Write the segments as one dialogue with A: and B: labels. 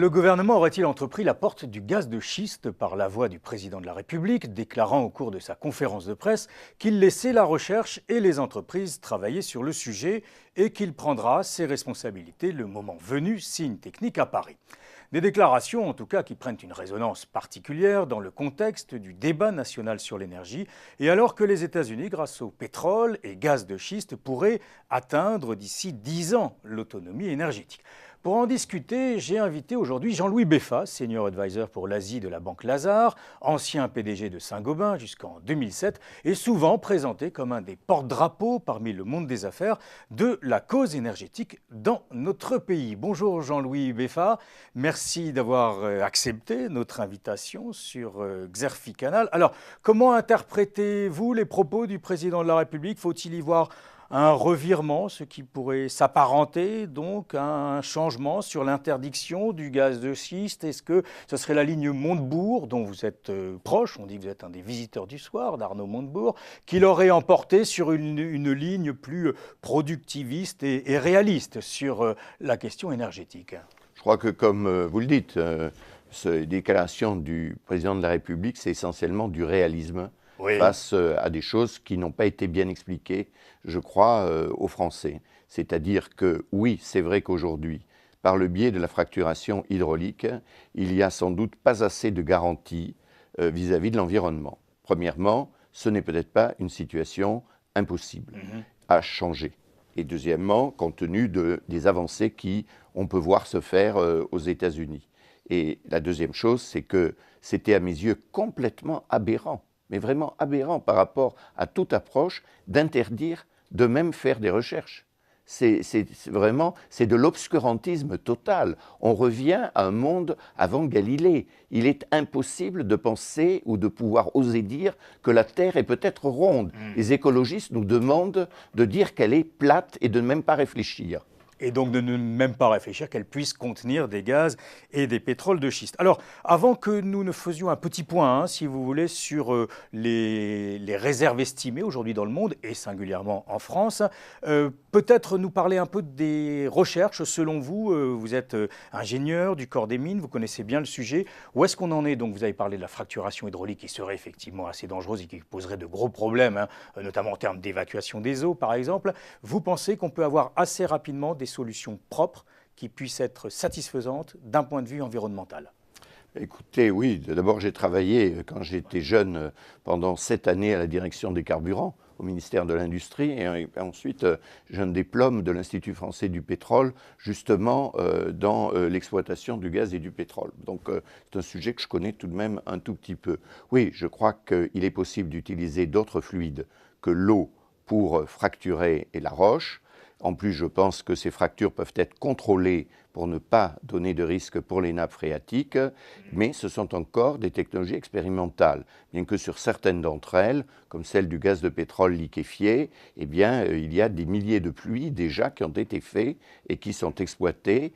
A: Le gouvernement aurait-il entrepris la porte du gaz de schiste par la voix du président de la République, déclarant au cours de sa conférence de presse qu'il laissait la recherche et les entreprises travailler sur le sujet et qu'il prendra ses responsabilités le moment venu, signe technique à Paris. Des déclarations, en tout cas, qui prennent une résonance particulière dans le contexte du débat national sur l'énergie, et alors que les États-Unis, grâce au pétrole et gaz de schiste, pourraient atteindre d'ici 10 ans l'autonomie énergétique. Pour en discuter, j'ai invité aujourd'hui Jean-Louis Beffa, Senior Advisor pour l'Asie de la Banque Lazare, ancien PDG de Saint-Gobain jusqu'en 2007 et souvent présenté comme un des porte-drapeaux parmi le monde des affaires de la cause énergétique dans notre pays. Bonjour Jean-Louis Beffa, merci d'avoir accepté notre invitation sur Xerfi Canal. Alors, comment interprétez-vous les propos du président de la République? Faut-il y voir un revirement, ce qui pourrait s'apparenter donc à un changement sur l'interdiction du gaz de schiste? Est-ce que ce serait la ligne Montebourg, dont vous êtes proche, on dit que vous êtes un des visiteurs du soir d'Arnaud Montebourg, qui l'aurait emporté sur une ligne plus productiviste et réaliste sur la question énergétique?
B: Je crois que, comme vous le dites, ces déclarations du président de la République, c'est essentiellement du réalisme. Oui. Face à des choses qui n'ont pas été bien expliquées, je crois, aux Français. C'est-à-dire que, oui, c'est vrai qu'aujourd'hui, par le biais de la fracturation hydraulique, il n'y a sans doute pas assez de garanties vis-à-vis de l'environnement. Premièrement, ce n'est peut-être pas une situation impossible à changer. Et deuxièmement, compte tenu des avancées qu'on peut voir se faire aux États-Unis. Et la deuxième chose, c'est que c'était à mes yeux complètement aberrant, mais vraiment aberrant par rapport à toute approche d'interdire de même faire des recherches. C'est de l'obscurantisme total. On revient à un monde avant Galilée. Il est impossible de penser ou de pouvoir oser dire que la Terre est peut-être ronde. Les écologistes nous demandent de dire qu'elle est plate et de ne même pas réfléchir.
A: Et donc de ne même pas réfléchir qu'elle puisse contenir des gaz et des pétroles de schiste. Alors, avant que nous ne faisions un petit point, si vous voulez, sur les réserves estimées aujourd'hui dans le monde, et singulièrement en France, peut-être nous parler un peu des recherches. Selon vous, vous êtes ingénieur du corps des mines, vous connaissez bien le sujet. Où est-ce qu'on en est? Donc, vous avez parlé de la fracturation hydraulique qui serait effectivement assez dangereuse et qui poserait de gros problèmes, notamment en termes d'évacuation des eaux, par exemple. Vous pensez qu'on peut avoir assez rapidement des solutions propres qui puissent être satisfaisantes d'un point de vue environnemental?
B: Écoutez, oui, d'abord j'ai travaillé quand j'étais jeune pendant 7 années à la direction des carburants au ministère de l'Industrie et ensuite j'ai un diplôme de l'Institut français du pétrole justement dans l'exploitation du gaz et du pétrole. Donc c'est un sujet que je connais tout de même un tout petit peu. Oui, je crois qu'il est possible d'utiliser d'autres fluides que l'eau pour fracturer et la roche. En plus, je pense que ces fractures peuvent être contrôlées pour ne pas donner de risque pour les nappes phréatiques, mais ce sont encore des technologies expérimentales, bien que sur certaines d'entre elles, comme celle du gaz de pétrole liquéfié, eh bien, il y a des milliers de pluies déjà qui ont été faits et qui sont exploités,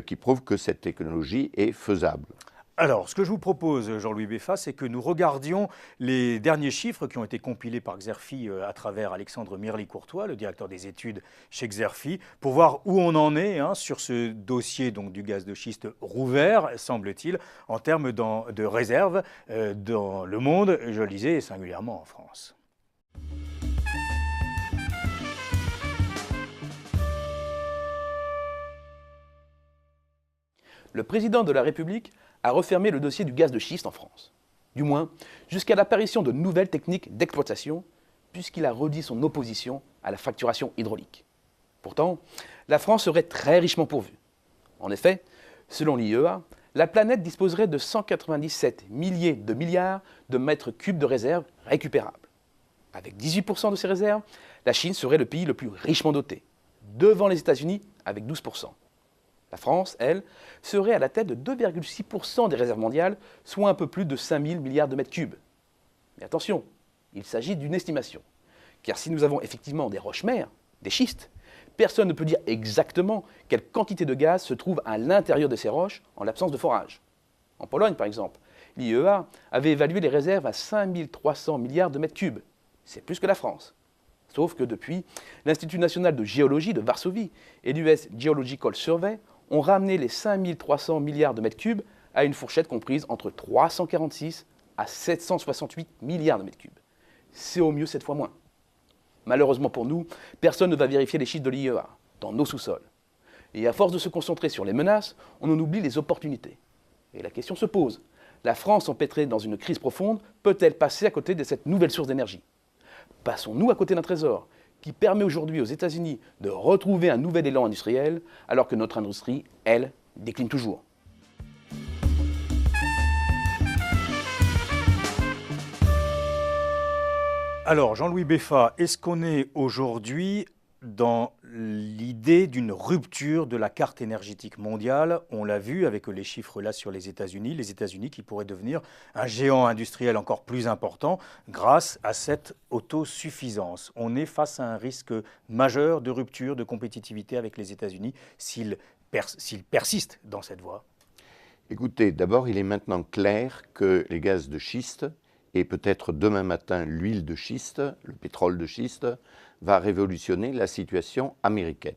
B: qui prouvent que cette technologie est faisable.
A: Alors, ce que je vous propose, Jean-Louis Beffa, c'est que nous regardions les derniers chiffres qui ont été compilés par Xerfi à travers Alexandre Mirly-Courtois, le directeur des études chez Xerfi, pour voir où on en est sur ce dossier donc, du gaz de schiste rouvert, semble-t-il, en termes de réserves dans le monde, je le disais, et singulièrement en France.
C: Le président de la République a refermé le dossier du gaz de schiste en France. Du moins, jusqu'à l'apparition de nouvelles techniques d'exploitation, puisqu'il a redit son opposition à la fracturation hydraulique. Pourtant, la France serait très richement pourvue. En effet, selon l'IEA, la planète disposerait de 197 milliers de milliards de mètres cubes de réserves récupérables. Avec 18% de ces réserves, la Chine serait le pays le plus richement doté, devant les États-Unis avec 12%. La France, elle, serait à la tête de 2,6% des réserves mondiales, soit un peu plus de 5 000 milliards de mètres cubes. Mais attention, il s'agit d'une estimation. Car si nous avons effectivement des roches-mères, des schistes, personne ne peut dire exactement quelle quantité de gaz se trouve à l'intérieur de ces roches en l'absence de forage. En Pologne, par exemple, l'IEA avait évalué les réserves à 5 300 milliards de mètres cubes. C'est plus que la France. Sauf que depuis, l'Institut national de géologie de Varsovie et l'US Geological Survey ont ramené les 5300 milliards de mètres cubes à une fourchette comprise entre 346 à 768 milliards de mètres cubes. C'est au mieux 7 fois moins. Malheureusement pour nous, personne ne va vérifier les chiffres de l'IEA dans nos sous-sols. Et à force de se concentrer sur les menaces, on en oublie les opportunités. Et la question se pose, la France empêtrée dans une crise profonde peut-elle passer à côté de cette nouvelle source d'énergie? Passons-nous à côté d'un trésor qui permet aujourd'hui aux États-Unis de retrouver un nouvel élan industriel alors que notre industrie, elle, décline toujours?
A: Alors, Jean-Louis Beffa, est-ce qu'on est aujourd'hui dans l'idée d'une rupture de la carte énergétique mondiale? On l'a vu avec les chiffres là sur les États-Unis qui pourraient devenir un géant industriel encore plus important grâce à cette autosuffisance. On est face à un risque majeur de rupture de compétitivité avec les États-Unis s'ils persistent dans cette voie.
B: Écoutez, d'abord, il est maintenant clair que les gaz de schiste et peut-être demain matin l'huile de schiste, le pétrole de schiste, va révolutionner la situation américaine.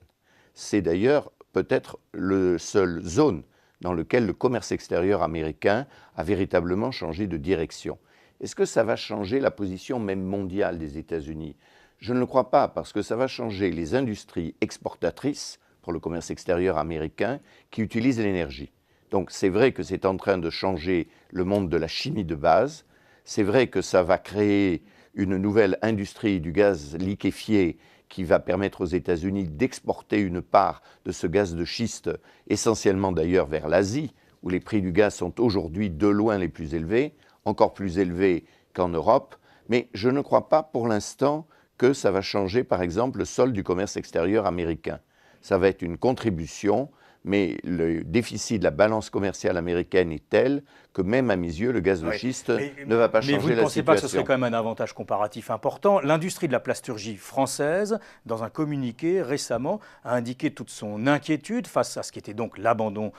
B: C'est d'ailleurs peut-être la seule zone dans laquelle le commerce extérieur américain a véritablement changé de direction. Est-ce que ça va changer la position même mondiale des États-Unis? Je ne le crois pas, parce que ça va changer les industries exportatrices pour le commerce extérieur américain qui utilisent l'énergie. Donc c'est vrai que c'est en train de changer le monde de la chimie de base. C'est vrai que ça va créer une nouvelle industrie du gaz liquéfié qui va permettre aux États-Unis d'exporter une part de ce gaz de schiste, essentiellement d'ailleurs vers l'Asie, où les prix du gaz sont aujourd'hui de loin les plus élevés, encore plus élevés qu'en Europe. Mais je ne crois pas pour l'instant que ça va changer, par exemple, le solde du commerce extérieur américain. Ça va être une contribution, mais le déficit de la balance commerciale américaine est tel que même à mes yeux, le gaz de schiste ne va pas changer la situation.
A: Mais vous ne pensez pas que ce serait quand même un avantage comparatif important? L'industrie de la plasturgie française, dans un communiqué récemment, a indiqué toute son inquiétude face à ce qui était donc l'abandon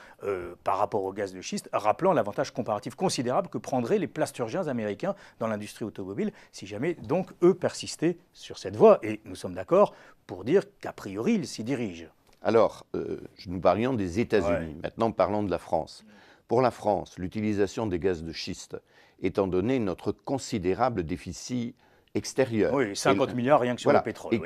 A: par rapport au gaz de schiste, rappelant l'avantage comparatif considérable que prendraient les plasturgiens américains dans l'industrie automobile si jamais donc eux persistaient sur cette voie. Et nous sommes d'accord pour dire qu'a priori ils s'y dirigent.
B: Alors, nous parlions des États-Unis, ouais. Maintenant parlons de la France. Pour la France, l'utilisation des gaz de schiste, étant donné notre considérable déficit extérieur.
A: Oui, 50 milliards rien que sur le pétrole.
B: Et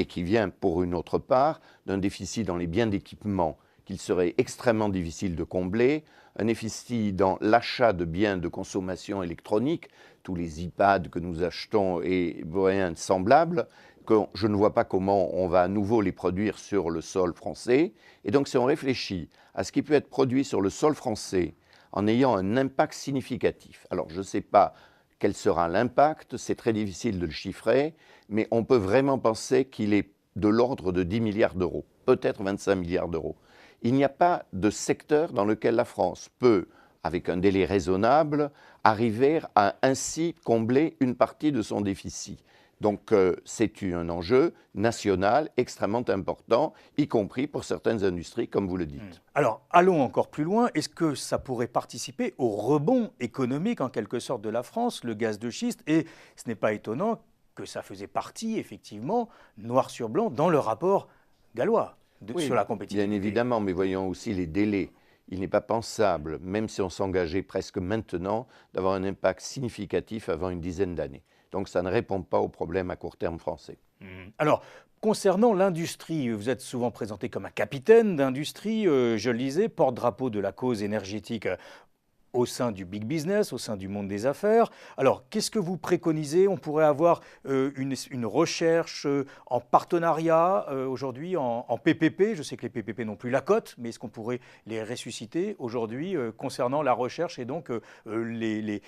B: qui vient pour une autre part d'un déficit dans les biens d'équipement qu'il serait extrêmement difficile de combler, un déficit dans l'achat de biens de consommation électronique, tous les iPads que nous achetons et rien de semblable, que je ne vois pas comment on va à nouveau les produire sur le sol français. Et donc, si on réfléchit à ce qui peut être produit sur le sol français en ayant un impact significatif, alors je ne sais pas quel sera l'impact, c'est très difficile de le chiffrer, mais on peut vraiment penser qu'il est de l'ordre de 10 milliards d'euros, peut-être 25 milliards d'euros. Il n'y a pas de secteur dans lequel la France peut, avec un délai raisonnable, arriver à ainsi combler une partie de son déficit. Donc c'est un enjeu national extrêmement important, y compris pour certaines industries, comme vous le dites.
A: Alors, allons encore plus loin. Est-ce que ça pourrait participer au rebond économique, en quelque sorte, de la France, le gaz de schiste? Et ce n'est pas étonnant que ça faisait partie, effectivement, noir sur blanc, dans le rapport gallois sur la compétitivité.
B: Bien évidemment, mais voyons aussi les délais. Il n'est pas pensable, même si on s'engageait presque maintenant, d'avoir un impact significatif avant une dizaine d'années. Donc ça ne répond pas au problème à court terme français.
A: Alors, concernant l'industrie, vous êtes souvent présenté comme un capitaine d'industrie, je le disais, porte-drapeau de la cause énergétique au sein du big business, au sein du monde des affaires. Alors, qu'est-ce que vous préconisez? On pourrait avoir une recherche en partenariat aujourd'hui, en PPP. Je sais que les PPP n'ont plus la cote, mais est-ce qu'on pourrait les ressusciter aujourd'hui concernant la recherche et donc les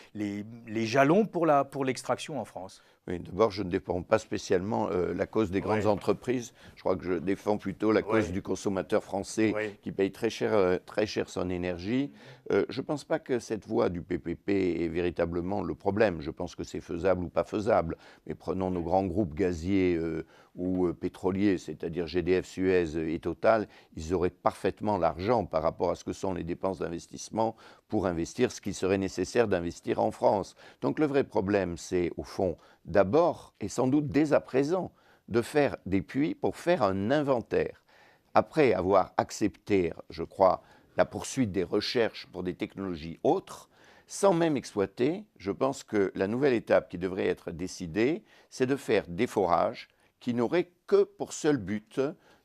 A: jalons pour l'extraction en France?
B: Oui, d'abord, je ne défends pas spécialement la cause des grandes entreprises. Je crois que je défends plutôt la cause du consommateur français qui paye très cher son énergie. Je ne pense pas que cette voie du PPP est véritablement le problème. Je pense que c'est faisable ou pas faisable. Mais prenons nos grands groupes gaziers ou pétroliers, c'est-à-dire GDF, Suez et Total, ils auraient parfaitement l'argent par rapport à ce que sont les dépenses d'investissement pour investir ce qu'il serait nécessaire d'investir en France. Donc le vrai problème, c'est au fond, d'abord, et sans doute dès à présent, de faire des puits pour faire un inventaire. après avoir accepté, je crois, la poursuite des recherches pour des technologies autres, sans même exploiter, je pense que la nouvelle étape qui devrait être décidée, c'est de faire des forages qui n'auraient que pour seul but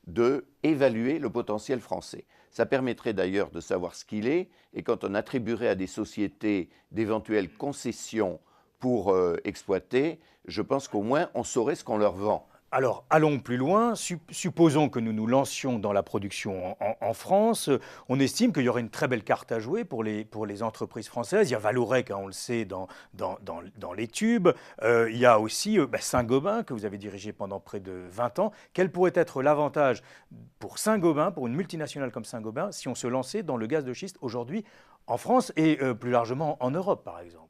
B: d'évaluer le potentiel français. Ça permettrait d'ailleurs de savoir ce qu'il est, et quand on attribuerait à des sociétés d'éventuelles concessions pour exploiter, je pense qu'au moins on saurait ce qu'on leur vend.
A: Alors, allons plus loin. Supposons que nous nous lancions dans la production en France. On estime qu'il y aurait une très belle carte à jouer pour les entreprises françaises. Il y a Vallourec, hein, on le sait, dans les tubes. Il y a aussi Saint-Gobain, que vous avez dirigé pendant près de 20 ans. Quel pourrait être l'avantage pour Saint-Gobain, pour une multinationale comme Saint-Gobain, si on se lançait dans le gaz de schiste aujourd'hui en France et plus largement en Europe, par exemple?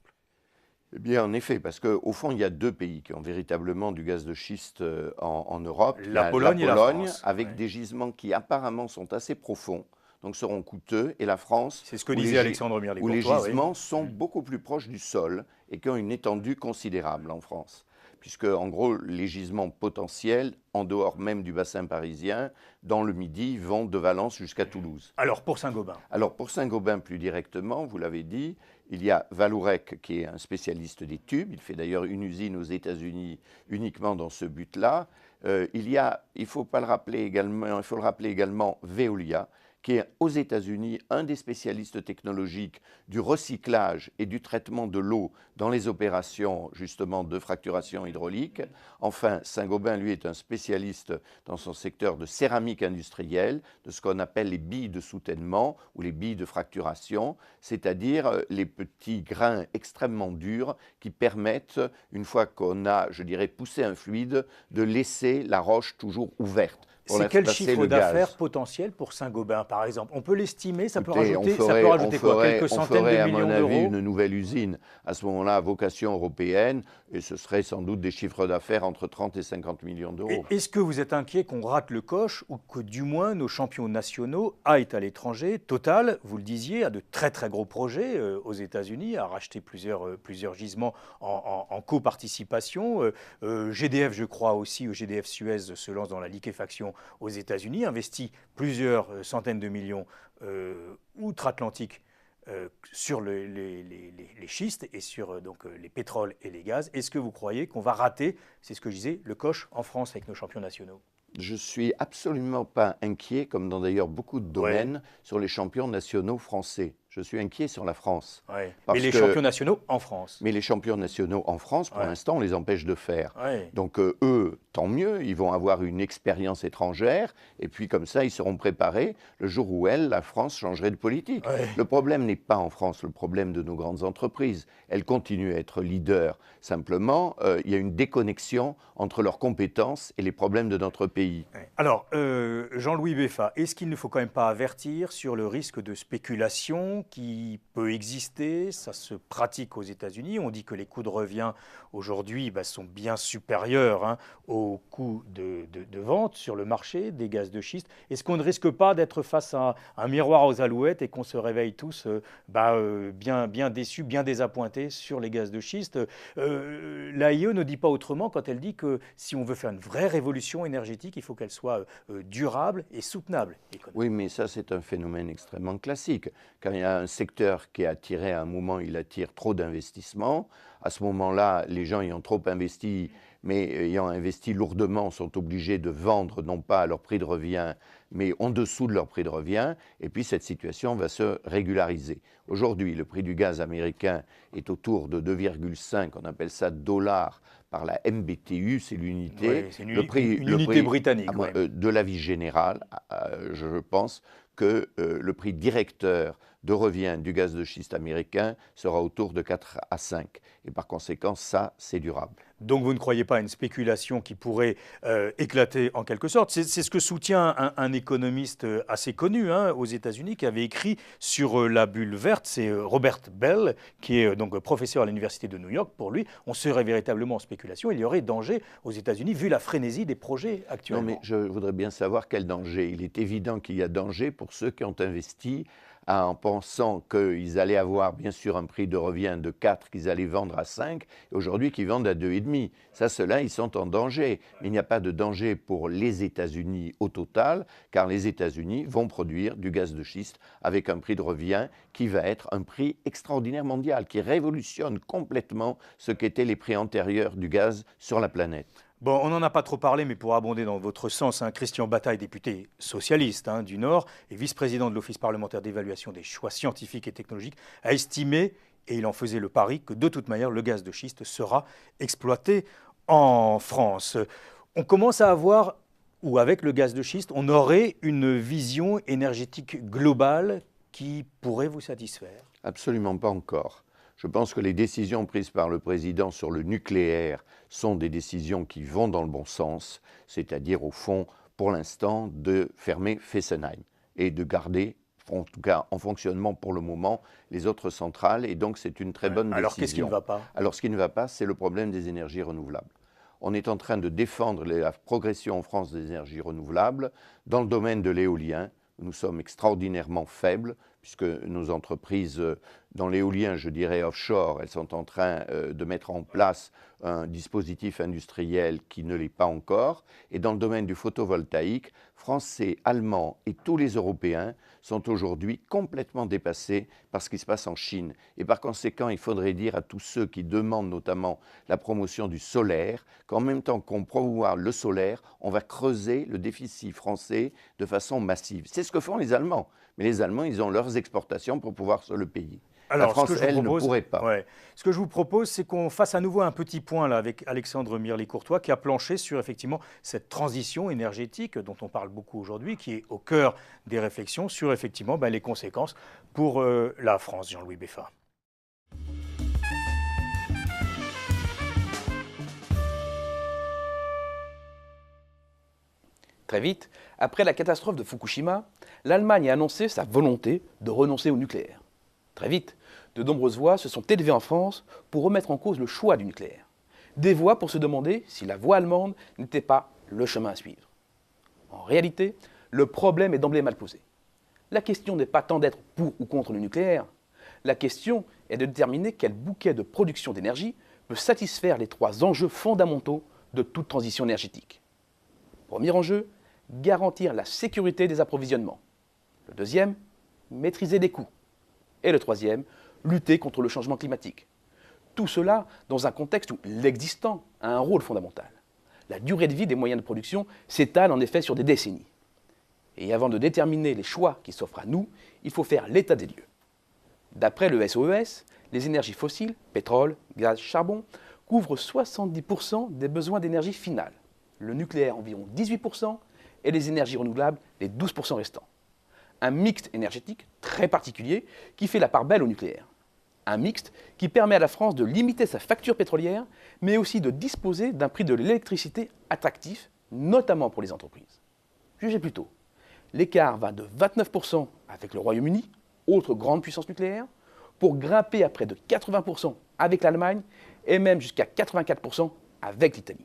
B: Eh bien, en effet, parce qu'au fond, il y a deux pays qui ont véritablement du gaz de schiste en Europe.
A: La Pologne et la France.
B: Avec des gisements qui apparemment sont assez profonds, donc seront coûteux, et la France,
A: c'est ce que disait Alexandre
B: où les gisements sont beaucoup plus proches du sol et qui ont une étendue considérable en France. Puisque, en gros, les gisements potentiels, en dehors même du bassin parisien, dans le Midi, vont de Valence jusqu'à Toulouse.
A: Alors, pour Saint-Gobain?
B: Alors, pour Saint-Gobain, plus directement, vous l'avez dit, il y a Vallourec, qui est un spécialiste des tubes. Il fait d'ailleurs une usine aux États-Unis uniquement dans ce but-là. Il faut le rappeler également, Veolia, qui est aux États-Unis un des spécialistes technologiques du recyclage et du traitement de l'eau dans les opérations justement de fracturation hydraulique. Enfin, Saint-Gobain, lui, est un spécialiste dans son secteur de céramique industrielle, de ce qu'on appelle les billes de soutènement ou les billes de fracturation, c'est-à-dire les petits grains extrêmement durs qui permettent, une fois qu'on a, je dirais, poussé un fluide, de laisser la roche toujours ouverte.
A: C'est quel chiffre d'affaires potentiel pour Saint-Gobain, par exemple? On peut l'estimer, ça peut rajouter quoi, quelques centaines de millions d'euros?
B: À mon avis, une nouvelle usine, à ce moment-là, à vocation européenne, et ce serait sans doute des chiffres d'affaires entre 30 et 50 millions d'euros.
A: Est-ce que vous êtes inquiet qu'on rate le coche ou que du moins nos champions nationaux aillent à l'étranger? Total, vous le disiez, a de très très gros projets aux États-Unis, a racheté plusieurs gisements en coparticipation. GDF, je crois aussi, GDF Suez se lance dans la liquéfaction aux États-Unis, investit plusieurs centaines de millions outre-Atlantique sur les schistes et sur les pétroles et les gaz. Est-ce que vous croyez qu'on va rater, c'est ce que je disais, le coche en France avec nos champions nationaux?
B: Je ne suis absolument pas inquiet, comme dans d'ailleurs beaucoup de domaines, sur les champions nationaux français. Je suis inquiet sur la France.
A: Ouais. Mais les champions nationaux en France.
B: Mais les champions nationaux en France, pour l'instant, on les empêche de faire.
A: Ouais.
B: Donc eux, tant mieux, ils vont avoir une expérience étrangère, et puis comme ça, ils seront préparés le jour où la France changerait de politique.
A: Ouais.
B: Le problème n'est pas en France, le problème de nos grandes entreprises. Elles continuent à être leaders. Simplement, il y a une déconnexion entre leurs compétences et les problèmes de notre pays.
A: Ouais. Alors, Jean-Louis Beffa, est-ce qu'il ne faut quand même pas avertir sur le risque de spéculation qui peut exister? Ça se pratique aux États-Unis. On dit que les coûts de revient aujourd'hui sont bien supérieurs aux coûts de vente sur le marché des gaz de schiste. Est-ce qu'on ne risque pas d'être face à un miroir aux alouettes et qu'on se réveille tous bien déçus, bien désappointés sur les gaz de schiste? L'AIE ne dit pas autrement quand elle dit que si on veut faire une vraie révolution énergétique, il faut qu'elle soit durable et soutenable.
B: Oui, mais ça, c'est un phénomène extrêmement classique. Quand il y a un secteur qui est attiré à un moment, il attire trop d'investissements. À ce moment-là, les gens ayant trop investi, mais ayant investi lourdement, sont obligés de vendre, non pas à leur prix de revient, mais en dessous de leur prix de revient. Et puis, cette situation va se régulariser. Aujourd'hui, le prix du gaz américain est autour de 2,5, on appelle ça dollars, par la MBTU, c'est l'unité.
A: Oui, c'est une unité britannique.
B: De l'avis général, je pense que le prix directeur de revient du gaz de schiste américain sera autour de 4 à 5. Et par conséquent, ça, c'est durable.
A: Donc vous ne croyez pas à une spéculation qui pourrait éclater en quelque sorte? C'est ce que soutient un économiste assez connu aux États-Unis qui avait écrit sur la bulle verte. C'est Robert Bell, qui est donc professeur à l'Université de New York. Pour lui, on serait véritablement en spéculation. Il y aurait danger aux États-Unis vu la frénésie des projets actuellement.
B: Non, mais je voudrais bien savoir quel danger. Il est évident qu'il y a danger pour ceux qui ont investi en pensant qu'ils allaient avoir bien sûr un prix de revient de 4 qu'ils allaient vendre à 5, et aujourd'hui qu'ils vendent à 2,5. Ça, ceux-là, ils sont en danger. Mais il n'y a pas de danger pour les États-Unis au total, car les États-Unis vont produire du gaz de schiste avec un prix de revient qui va être un prix extraordinaire mondial, qui révolutionne complètement ce qu'étaient les prix antérieurs du gaz sur la planète.
A: Bon, on n'en a pas trop parlé, mais pour abonder dans votre sens, Christian Bataille, député socialiste du Nord et vice-président de l'Office parlementaire d'évaluation des choix scientifiques et technologiques, a estimé, et il en faisait le pari, que de toute manière, le gaz de schiste sera exploité en France. On commence à avoir, ou avec le gaz de schiste, on aurait une vision énergétique globale qui pourrait vous satisfaire?
B: Absolument pas encore. Je pense que les décisions prises par le président sur le nucléaire sont des décisions qui vont dans le bon sens, c'est-à-dire au fond, pour l'instant, de fermer Fessenheim et de garder, en tout cas en fonctionnement pour le moment, les autres centrales. Et donc c'est une très bonne décision.
A: Alors qu'est-ce qui ne va pas?
B: Alors ce qui ne va pas, c'est le problème des énergies renouvelables. On est en train de défendre la progression en France des énergies renouvelables. Dans le domaine de l'éolien, nous sommes extraordinairement faibles, puisque nos entreprises dans l'éolien, je dirais offshore, elles sont en train de mettre en place un dispositif industriel qui ne l'est pas encore. Et dans le domaine du photovoltaïque, Français, Allemands et tous les Européens sont aujourd'hui complètement dépassés par ce qui se passe en Chine. Et par conséquent, il faudrait dire à tous ceux qui demandent notamment la promotion du solaire, qu'en même temps qu'on promouvoir le solaire, on va creuser le déficit français de façon massive. C'est ce que font les Allemands. Mais les Allemands, ils ont leurs exportations pour pouvoir se le payer.
A: Alors,
B: la France, elle, ne pourrait pas.
A: Ouais. Ce que je vous propose, c'est qu'on fasse à nouveau un petit point là, avec Alexandre Mirly-Courtois, qui a planché sur effectivement cette transition énergétique dont on parle beaucoup aujourd'hui, qui est au cœur des réflexions sur effectivement les conséquences pour la France. Jean-Louis Beffa.
C: Très vite, après la catastrophe de Fukushima, l'Allemagne a annoncé sa volonté de renoncer au nucléaire. Très vite, de nombreuses voix se sont élevées en France pour remettre en cause le choix du nucléaire. Des voix pour se demander si la voie allemande n'était pas le chemin à suivre. En réalité, le problème est d'emblée mal posé. La question n'est pas tant d'être pour ou contre le nucléaire, la question est de déterminer quel bouquet de production d'énergie peut satisfaire les trois enjeux fondamentaux de toute transition énergétique. Premier enjeu, garantir la sécurité des approvisionnements. Le deuxième, maîtriser les coûts. Et le troisième, lutter contre le changement climatique. Tout cela dans un contexte où l'existant a un rôle fondamental. La durée de vie des moyens de production s'étale en effet sur des décennies. Et avant de déterminer les choix qui s'offrent à nous, il faut faire l'état des lieux. D'après le SOES, les énergies fossiles, pétrole, gaz, charbon, couvrent 70% des besoins d'énergie finale. Le nucléaire environ 18% et les énergies renouvelables les 12% restants. Un mixte énergétique très particulier qui fait la part belle au nucléaire. Un mixte qui permet à la France de limiter sa facture pétrolière, mais aussi de disposer d'un prix de l'électricité attractif, notamment pour les entreprises. Jugez plutôt, l'écart va de 29% avec le Royaume-Uni, autre grande puissance nucléaire, pour grimper à près de 80% avec l'Allemagne et même jusqu'à 84% avec l'Italie.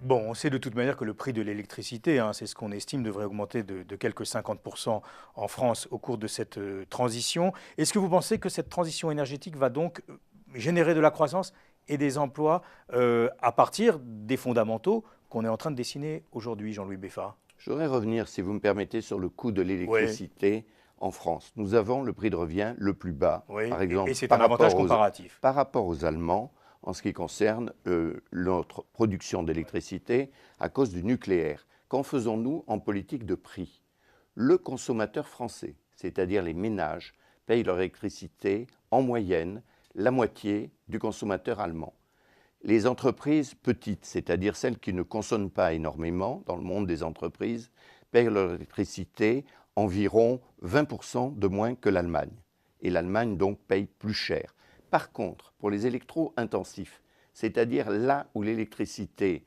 A: Bon, on sait de toute manière que le prix de l'électricité, c'est ce qu'on estime, devrait augmenter de quelques 50% en France au cours de cette transition. Est-ce que vous pensez que cette transition énergétique va donc générer de la croissance et des emplois à partir des fondamentaux qu'on est en train de dessiner aujourd'hui, Jean-Louis Beffa?
B: Je voudrais revenir, si vous me permettez, sur le coût de l'électricité en France. Nous avons le prix de revient le plus bas, par exemple,
A: et c'est un avantage comparatif.
B: Par rapport aux Allemands, en ce qui concerne notre production d'électricité à cause du nucléaire. Qu'en faisons-nous en politique de prix? Le consommateur français, c'est-à-dire les ménages, payent leur électricité en moyenne la moitié du consommateur allemand. Les entreprises petites, c'est-à-dire celles qui ne consomment pas énormément dans le monde des entreprises, payent leur électricité environ 20% de moins que l'Allemagne. Et l'Allemagne donc paye plus cher. Par contre, pour les électro-intensifs, c'est-à-dire là où l'électricité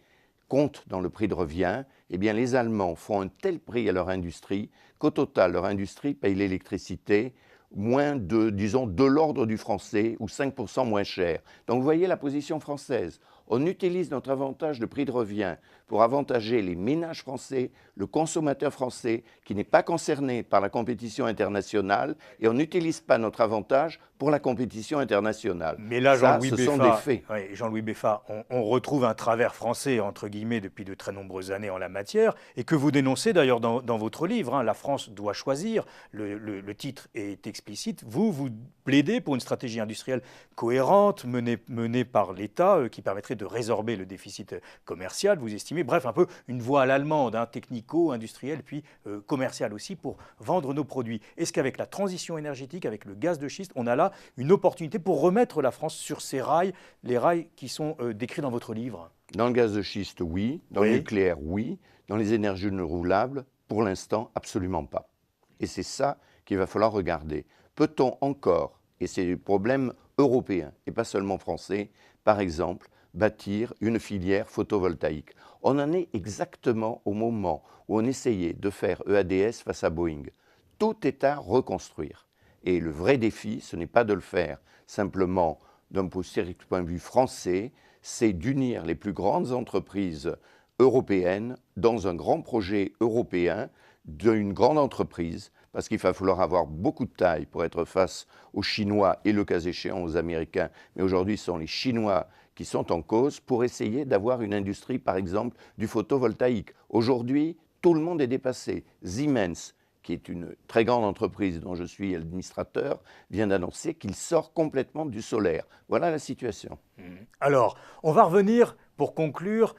B: compte dans le prix de revient, eh bien les Allemands font un tel prix à leur industrie qu'au total, leur industrie paye l'électricité moins de, disons, de l'ordre du français ou 5% moins cher. Donc vous voyez la position française. On utilise notre avantage de prix de revient pour avantager les ménages français, le consommateur français qui n'est pas concerné par la compétition internationale, et on n'utilise pas notre avantage pour la compétition internationale.
A: Mais là, Jean-Louis Beffa,
B: sont des faits.
A: Oui, Jean-Louis Beffa, on retrouve un travers français, entre guillemets, depuis de très nombreuses années en la matière, et que vous dénoncez d'ailleurs dans votre livre, hein, La France doit choisir. Le titre est explicite. Vous plaidez pour une stratégie industrielle cohérente, menée par l'État, qui permettrait de résorber le déficit commercial, vous estimez. Bref, un peu une voie à l'allemande, hein, technico-industrielle, puis commerciale aussi, pour vendre nos produits. Est-ce qu'avec la transition énergétique, avec le gaz de schiste, on a là une opportunité pour remettre la France sur ses rails, les rails qui sont décrits dans votre livre?
B: Dans le gaz de schiste, oui. Dans le nucléaire, oui. Dans les énergies renouvelables, pour l'instant, absolument pas. Et c'est ça qu'il va falloir regarder. Peut-on encore, et c'est le problème européen et pas seulement français, par exemple, bâtir une filière photovoltaïque? On en est exactement au moment où on essayait de faire EADS face à Boeing. Tout est à reconstruire. Et le vrai défi, ce n'est pas de le faire simplement d'un point de vue français, c'est d'unir les plus grandes entreprises européennes dans un grand projet européen d'une grande entreprise, parce qu'il va falloir avoir beaucoup de taille pour être face aux Chinois et le cas échéant aux Américains. Mais aujourd'hui, ce sont les Chinois qui sont en cause pour essayer d'avoir une industrie, par exemple, du photovoltaïque. Aujourd'hui, tout le monde est dépassé. Siemens, qui est une très grande entreprise dont je suis administrateur, vient d'annoncer qu'il sort complètement du solaire. Voilà la situation.
A: Alors, on va revenir, pour conclure,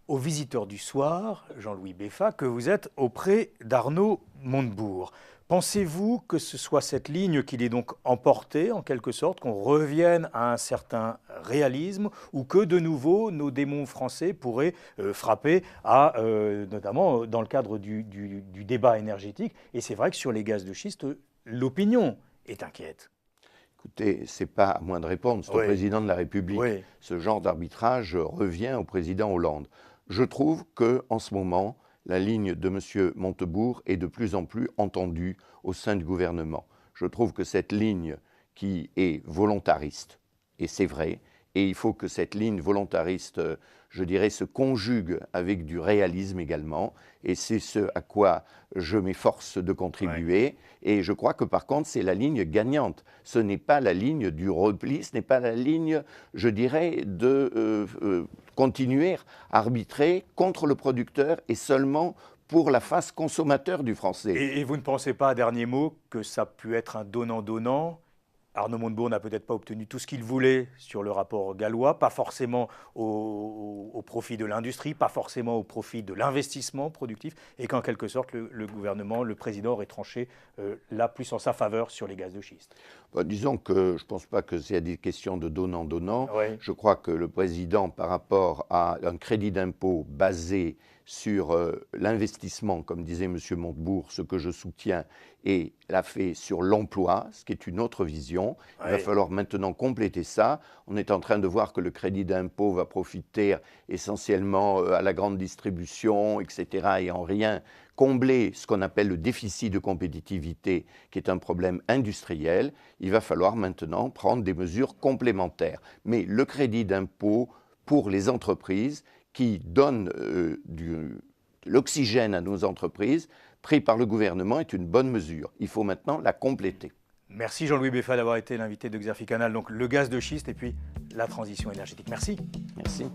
A: aux visiteurs du soir, Jean-Louis Beffa, que vous êtes auprès d'Arnaud Montebourg. Pensez-vous que ce soit cette ligne qu'il est donc emportée, en quelque sorte, qu'on revienne à un certain réalisme, ou que, de nouveau, nos démons français pourraient frapper à, notamment dans le cadre du débat énergétique? Et c'est vrai que sur les gaz de schiste, l'opinion est inquiète.
B: Écoutez, ce n'est pas à moi de répondre, c'est au président de la République.
A: Oui.
B: Ce genre d'arbitrage revient au président Hollande. Je trouve qu'en ce moment, la ligne de M. Montebourg est de plus en plus entendue au sein du gouvernement. Je trouve que cette ligne qui est volontariste, et c'est vrai, et il faut que cette ligne volontariste, je dirais, se conjugue avec du réalisme également, et c'est ce à quoi je m'efforce de contribuer, et je crois que par contre c'est la ligne gagnante. Ce n'est pas la ligne du repli, ce n'est pas la ligne, je dirais, de continuer à arbitrer contre le producteur et seulement pour la face consommateur du français.
A: Et vous ne pensez pas, dernier mot, que ça peut être un donnant-donnant? Arnaud Montebourg n'a peut-être pas obtenu tout ce qu'il voulait sur le rapport gallois, pas forcément au profit de l'industrie, pas forcément au profit de l'investissement productif, et qu'en quelque sorte, le gouvernement, le président aurait tranché là plus en sa faveur sur les gaz de schiste.
B: Disons que je ne pense pas que c'est des questions de donnant-donnant.
A: Ouais.
B: Je crois que le président, par rapport à un crédit d'impôt basé sur l'investissement, comme disait M. Montebourg, ce que je soutiens, et l'a fait sur l'emploi, ce qui est une autre vision. Il va falloir maintenant compléter ça. On est en train de voir que le crédit d'impôt va profiter essentiellement à la grande distribution, etc., et en rien combler ce qu'on appelle le déficit de compétitivité, qui est un problème industriel. Il va falloir maintenant prendre des mesures complémentaires. Mais le crédit d'impôt pour les entreprises qui donne de l'oxygène à nos entreprises, pris par le gouvernement, est une bonne mesure. Il faut maintenant la compléter.
A: Merci Jean-Louis Beffa d'avoir été l'invité de Xerfi Canal. Donc le gaz de schiste et puis la transition énergétique. Merci.
B: Merci.